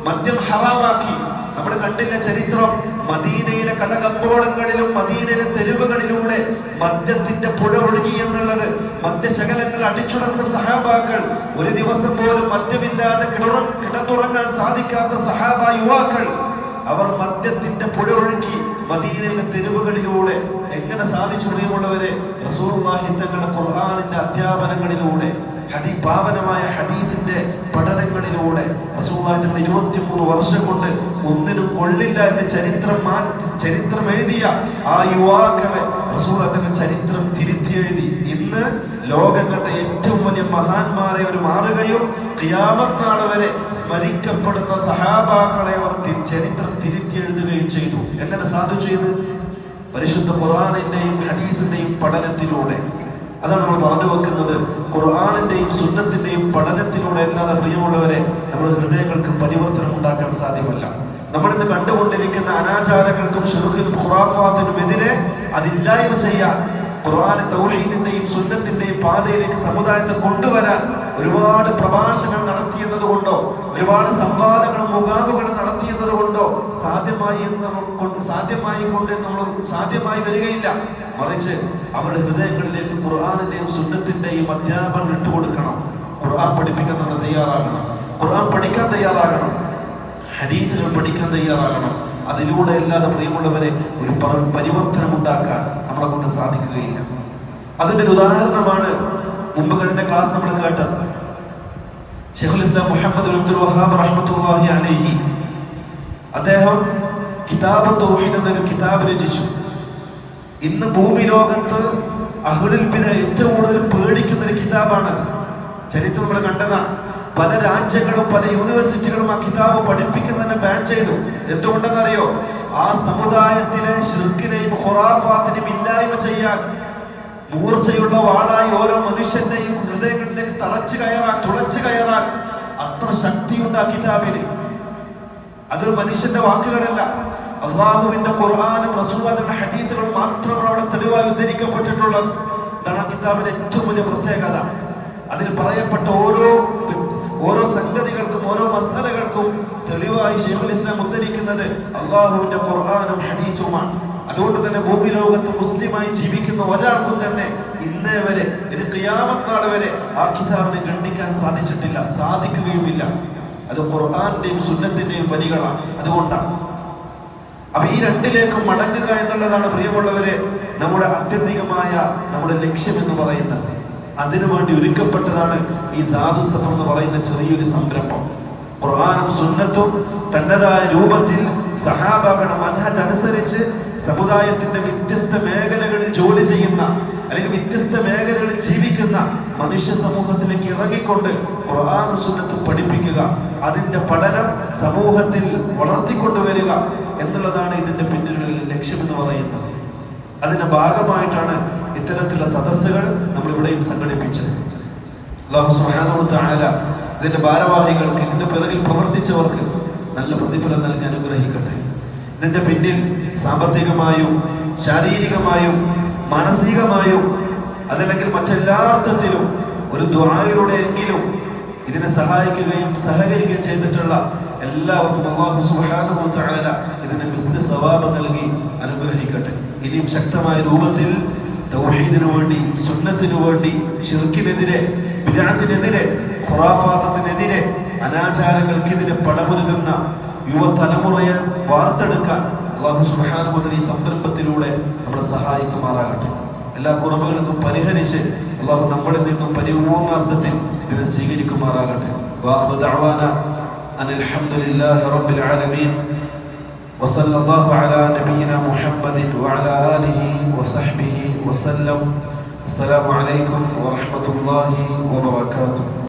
മദ്യം ഹറാമാക്കി. നമ്മൾ കണ്ടില്ല ചരിത്രം, മദീനയിലെ കടകമ്പോളങ്ങളിലും മദീനയിലെ തെരുവുകളിലൂടെ മദ്യത്തിന്റെ പുഴ ഒഴുകി എന്നുള്ളത്. മദ്യശകലങ്ങൾ അടിച്ചുടന്ന സഹാബാക്കൾ, ഒരു ദിവസം പോലും മദ്യമില്ലാതെ കിടന്നുറങ്ങാൻ സാധിക്കാത്ത സഹാബ യുവാക്കൾ, അവർ മദ്യത്തിന്റെ പുഴ ഒഴുക്കി മദീനയിലെ തെരുവുകളിലൂടെ. എങ്ങനെ സാധിച്ചു? പ്രിയമുള്ളവരെ, റസൂലുള്ളാഹി തങ്ങളുടെ ഖുർആനിന്റെ അധ്യാപനങ്ങളിലൂടെ, പാവനമായ ഹദീസിന്റെ പഠനങ്ങളിലൂടെ റസൂലുള്ളാഹി തങ്ങൾ 23 വർഷം കൊണ്ട് ഒന്നിനും കൊള്ളില്ല എന്ന് ചരിത്രം എഴുതിയ ആ യുവാക്കളെ റസൂലുള്ളാഹി തങ്ങൾ ചരിത്രം തിരുത്തി എഴുതി. ഇന്ന് ലോകം കണ്ട ഏറ്റവും വലിയ മഹാന്മാരെ അവർ മാറുകയും ഖിയാമത്ത് നാൾ വരെ സ്മരിക്കപ്പെടുന്ന സഹാബാക്കളെ അവർ ചരിത്രം തിരുത്തി എഴുതുകയും ചെയ്തു. എങ്ങനെ സാധിച്ചു? ഇത് പരിശുദ്ധ ഖുർആനിന്റെയും ഹദീസിന്റെയും പഠനത്തിലൂടെ. അതാണ് നമ്മൾ പറഞ്ഞു വെക്കുന്നത്. ഖുർആനിന്റെയും സുന്നത്തിന്റെയും പഠനത്തിലൂടെ അല്ലാതെ പ്രിയമുള്ളവരെ നമ്മുടെ ഹൃദയങ്ങൾക്ക് പരിവർത്തനം ഉണ്ടാക്കാൻ സാധ്യമല്ല. നമ്മളിന്ന് കണ്ടുകൊണ്ടിരിക്കുന്ന അനാചാരങ്ങൾക്കും ശിർക്കിനും ഖുറാഫാത്തിനും എതിരെ അതില്ലായ്മ ചെയ്യാൻ, ഖുർആൻ തൗഹീദിന്റെയും സുന്നത്തിന്റെയും പാതയിലേക്ക് സമുദായത്തെ കൊണ്ടുവരാൻ ഒരുപാട് പ്രഭാഷണങ്ങൾ നടത്തിയെന്നത് കൊണ്ടോ ഒരുപാട് സംവാദങ്ങളും മുഖാമുകളും നടത്തിയെന്നത് കൊണ്ടോ സാധ്യമായി വരികയില്ല. മറിച്ച് അവരുടെ ഹൃദയങ്ങളിലേക്ക് ഖുർആനിന്റെയും സുന്നത്തിന്റെയും അധ്യാപനം ഇട്ടുകൊടുക്കണം. ഖുർആൻ പഠിപ്പിക്കാൻ നമ്മൾ തയ്യാറാകണം, ഖുർആൻ പഠിക്കാൻ തയ്യാറാകണം, ഹദീസുകൾ പഠിക്കാൻ തയ്യാറാകണം. അതിലൂടെ അല്ലാതെ പ്രിയമുള്ളവരെ ഒരു പരിവർത്തനം ഉണ്ടാക്കാൻ നമ്മളെ കൊണ്ട് സാധിക്കുകയില്ല. അതിന്റെ ഒരു ഉദാഹരണമാണ് മുമ്പ് കഴിഞ്ഞ ക്ലാസ് നമ്മൾ കേട്ടത്. ശൈഖുൽ ഇസ്ലാം മുഹമ്മദ് ബിൻ അബ്ദുൽ വഹാബ് റഹ്മത്തുള്ളാഹി അലൈഹി അദ്ദേഹം കിതാബ് തൗഹീദ് എന്നൊരു കിതാബ് രചിച്ചു. ഇന്ന് ഭൂമി ലോകത്ത് അഹ്ലുൽ ബിദ്അ ഏറ്റവും കൂടുതൽ പേടിക്കുന്ന ഒരു കിതാബാണത്. ചരിത്രം നമ്മൾ കണ്ടതാണ്. പല രാജ്യങ്ങളും പല യൂണിവേഴ്സിറ്റികളും ആ കിതാബ് പഠിപ്പിക്കുന്നതിനെ ബാൻ ചെയ്തു. എന്തുകൊണ്ടെന്നറിയോ? ആ സമുദായത്തിലെ ശിർക്കിനെയും ഖുറാഫാത്തിനെയും ഇല്ലായ്മ ചെയ്യാൻ മൂർച്ചയുള്ള വാളായി ഓരോ മനുഷ്യന്റെയും ഹൃദയങ്ങളിലേക്ക് തുളച്ചു കയറാൻ അത്ര ശക്തിയുണ്ട് ആ കിതാബിന്. അതൊരു മനുഷ്യന്റെ വാക്കുകളല്ല, അള്ളാഹുവിന്റെ ഖുർആനും റസൂലുള്ളാഹിയുടെ ഹദീസുകളും മാത്രമാണ് അവിടെ തെളിവായി ഉദ്ധരിക്കപ്പെട്ടിട്ടുള്ളത്. ഇതാണ് ആ കിതാബിന്റെ ഏറ്റവും വലിയ പ്രത്യേകത. അതിൽ പറയപ്പെട്ട ഓരോ സംഗതികൾക്കും വിഷയങ്ങൾക്കും ഓരോ മസാലകൾക്കും തെളിവായി ശൈഖുൽ ഇസ്ലാം ഉദ്ധരിക്കുന്നത് അള്ളാഹുവിന്റെ ഖുർആനും ഹദീസുമാണ്. അതുകൊണ്ട് തന്നെ ഭൂമി ലോകത്ത് മുസ്ലിമായി ജീവിക്കുന്ന ഒരാൾക്കും തന്നെ ഇന്നേ വരെ ഇനി ഖിയാമത്ത് നാൾ വരെ ആ കിതാബിനെ ഖണ്ഡിക്കാൻ സാധിച്ചിട്ടില്ല, സാധിക്കുകയുമില്ല. അത് ഖുർആന്റെയും സുന്നത്തിന്റെയും വരികളാണ്. അതുകൊണ്ടാണ് അപ്പൊ ഈ രണ്ടിലേക്കും മടങ്ങുക എന്നുള്ളതാണ് പ്രിയമുള്ളവരെ നമ്മുടെ ആത്യന്തികമായ നമ്മുടെ ലക്ഷ്യം എന്ന് പറയുന്നത്. അതിനുവേണ്ടി ഒരുക്കപ്പെട്ടതാണ് ഈ സാദു സഫർ എന്ന് പറയുന്ന ചെറിയൊരു സംരംഭം. ഖുർആനും സുന്നത്തും തന്നതായ രൂപത്തിൽ സഹാബാകളുടെ മൻഹജ് അനുസരിച്ച് സമുദായത്തിന്റെ വ്യത്യസ്ത മേഖലകളിൽ ജോലി ചെയ്യുന്ന അല്ലെങ്കിൽ വ്യത്യസ്ത മേഖലകളിൽ ജീവിക്കുന്ന മനുഷ്യ സമൂഹത്തിലേക്ക് ഇറങ്ങിക്കൊണ്ട് ഖുർആനും സുന്നത്തും പഠിപ്പിക്കുക, അതിന്റെ പഠനം സമൂഹത്തിൽ വളർത്തിക്കൊണ്ടുവരിക എന്നുള്ളതാണ് ഇതിന്റെ പിന്നിലുള്ള ലക്ഷ്യം എന്ന് പറയുന്നത്. അതിന്റെ ഭാഗമായിട്ടാണ് ഇത്തരത്തിലുള്ള സദസ്സുകൾ നമ്മൾ ഇവിടെയും സംഘടിപ്പിച്ചത്. അല്ലാഹു സുബ്ഹാനഹു വ തആല ഇതിന്റെ ഭാരവാഹികൾക്ക്, ഇതിന്റെ പിറകിൽ പ്രവർത്തിച്ചവർക്ക് നല്ല പ്രതിഫലം നൽകി അനുഗ്രഹിക്കട്ടെ. ഇതിന്റെ പിന്നിൽ സാമ്പത്തികമായും ശാരീരികമായും മാനസികമായും അതല്ലെങ്കിൽ മറ്റെല്ലാ അർത്ഥത്തിലും ഒരു ദുആയിലൂടെയെങ്കിലും ഇതിനെ സഹായിക്കുകയും സഹകരിക്കുകയും ചെയ്തിട്ടുള്ള എല്ലാവർക്കും അല്ലാഹു സുബ്ഹാനഹു വ തആല ഇതിന് മിസ്ല സവാബ് നൽകി അനുഗ്രഹിക്കട്ടെ. ഇനിയും ശക്തമായ രൂപത്തിൽ തൗഹീദിനു വേണ്ടി, സുന്നത്തിനു വേണ്ടി, ശിർക്കിനെതിരെ, ബിദ്അത്തിനെതിരെ, ഖുറാഫാത്തിനെതിരെ, അനാചാരങ്ങൾക്കെതിരെ പടപൊരുതുന്ന യുവതലമുറയെ വാർത്തെടുക്കാൻ അല്ലാഹു സുബ്ഹാനഹു വ തആല ഈ സംരംഭത്തിലൂടെ നമ്മളെ സഹായിക്കുമാറാകട്ടെ. എല്ലാ കുറവുകൾക്കും പരിഹരിച്ച് അല്ലാഹു നമ്മളിൽ നിന്നും പരിപൂർണാർത്ഥത്തിൽ ഇതിനെ സ്വീകരിക്കുമാറാകട്ടെ. വാഖിറു ദഅവാന അനിൽ ഹംദുലില്ലാഹി റബ്ബിൽ ആലമീൻ വസല്ലല്ലാഹു അലാ നബിയിനാ മുഹമ്മദിൻ വഅലാ ആലിഹി വസഹ്ബിഹി വസല്ലം. അസ്സലാമു അലൈക്കും വറഹ്മത്തുള്ളാഹി വബറകാതുഹു.